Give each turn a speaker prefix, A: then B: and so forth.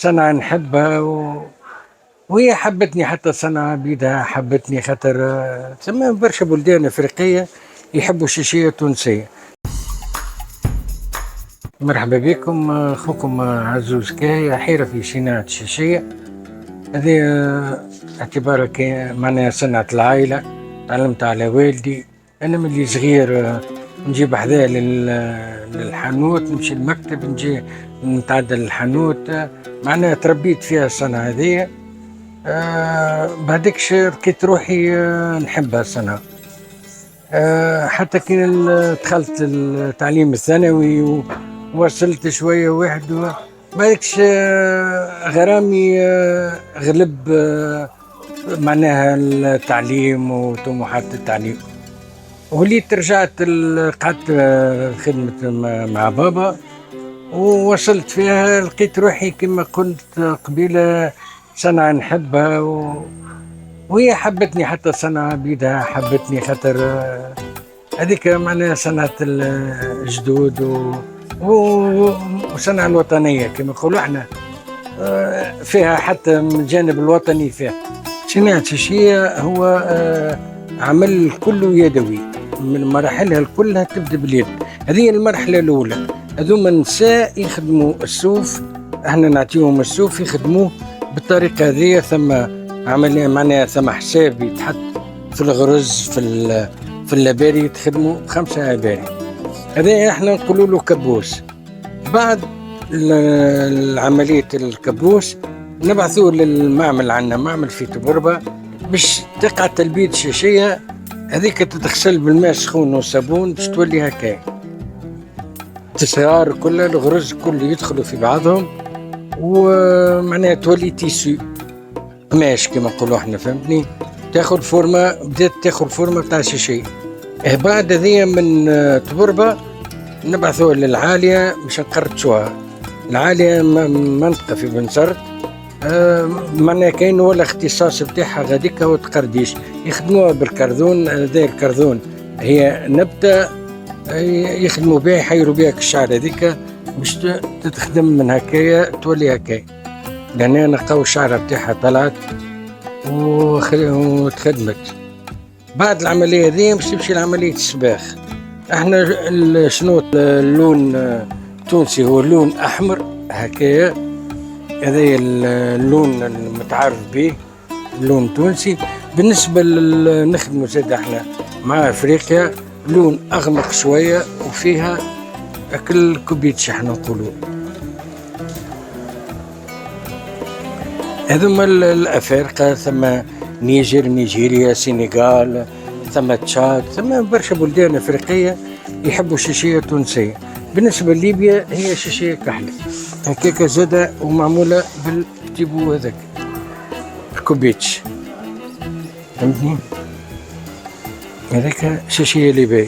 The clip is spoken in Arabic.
A: صنعة نحبها وهي حبتني، حتى صنعة بيدها حبتني، خاطر ثم برشا بلدان افريقية يحبوا الشيشية التونسية. مرحبا بكم، اخوكم عزوز كاي، حيرة في صناعة الشيشية هذه. اعتبارها معناها صنعة العائلة، تعلمت على والدي. انا من اللي صغير نجيب حذايا للحانوت، نمشي المكتب، نجي نتعدى الحانوت، معناها تربيت فيها الصنعة هذه. بعدكش لقيت روحي نحبها الصنعة. حتى كي دخلت التعليم الثانوي ووصلت شوية واحد، بعدكش غرامي غلب معناها التعليم وطموحات التعليم، وليت رجعت قعدت خدمة مع بابا ووصلت فيها، لقيت روحي كما قلت قبيلة صنعة نحبها وهي حبتني، حتى صنعة بيدها حبتني، خاطر هذيك معناها صنعة الجدود وصنعة الوطنية كما نقولوا احنا، فيها حتى من الجانب الوطني فيها. صناعة الشيشية هو عمل كله يدوي، من مراحلها كلها تبدأ باليد. هذه المرحلة الأولى، هذوما النساء يخدموا السوف، احنا نعطيهم السوف يخدموه بالطريقة هذه. ثم عملية معناها ثم حساب يتحط في الغرز في اللباري، تخدموا 5 أباري، هذا احنا نقولوا له كبوس. بعد عملية الكبوس نبعثوه للمعمل، عندنا معمل في تبربة باش تقع تلبيد الشيشية هذيك، تتغسل بالماء السخون والصابون باش تولي هكا تسعار كلها، الغرز كله يدخلوا في بعضهم ومعناها تولي تيسو قماش كما نقولوا احنا، فهمتني؟ تاخذ فورمه، بدات تاخذ فورمه تاع الشيشية. بعد هذيا من تبربة نبعثوها للعالية باش نقرطشوها. العالية منطقة في بنصرت، معناها كاين ولا اختصاص بتاعها غاديكا وتقرديش، يخدموها بالكرذون. هذا الكرذون هي نبتة يخدموا بها، يحيروا بها الشعر هذيك باش تتخدم من هكايا تولي هكايا، لأن نلقاو الشعرة بتاعها طلعت وتخدمت. بعد العملية هذه باش تمشي لعملية الصباغ. احنا شنو اللون التونسي هو اللون أحمر هكايا، هذا اللون المتعارف به، اللون التونسي. بالنسبة نخدموا زاد احنا مع افريقيا لون اغمق شوية وفيها اكل كوبيتش احنا نقولوا. هذوما الافارقة، ثم نيجيريا، سنغال، ثم تشاد، ثم برشا بلدان افريقية يحبوا الشيشية التونسية. بالنسبة لليبيا هي شيشية كحلة هكاكا زادة ومعمولة بالتيبو هذاك الكوبيتش، فهمتني؟ هذاك شيشية ليبيا.